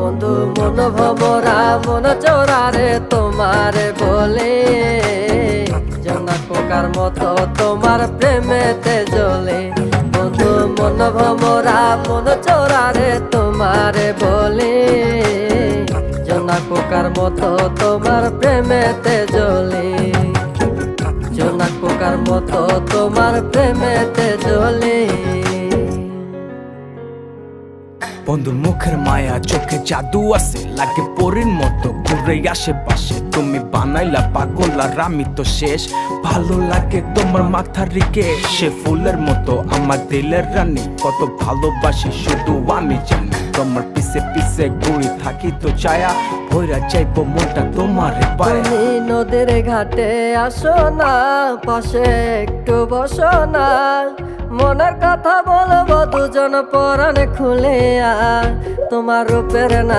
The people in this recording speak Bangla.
বন্ধু মন ভমরা মন চোরারে তোমারে বলে, জোনাক পোকার মতো তোমার প্রেমেতে জ্বলে। বন্ধু মন ভমরা মন চোরারে তোমারে বলে, জোনাক পোকার মতো তোমার প্রেমেতে জ্বলে। জোনাক পোকার মতো তোমার প্রেমেতে জ্বলে। বন্ধুর মুখের মায়া চোখে জাদু আছে, লাগে পরীর মতো ঘুরে আশেপাশে। তুমি বানাইলা পাগল আর আমি তো শেষ। ভালো লাগে তোমার মাথার রিকে, সে ফুলের মতো আমার দিলের রানী। কত ভালোবাসি শুধু আমি জানি, তোমার পিছে পিছে ঘুরি থাকি তো ছায়া। ভৈরা চাইবো মনটা তোমার পায়ে। তুমি নদীর ঘাটে আসো না, পাশে একটু বসো না। মনের কথা বলবো দুজন পরাণ খুলে, তোমার রূপের না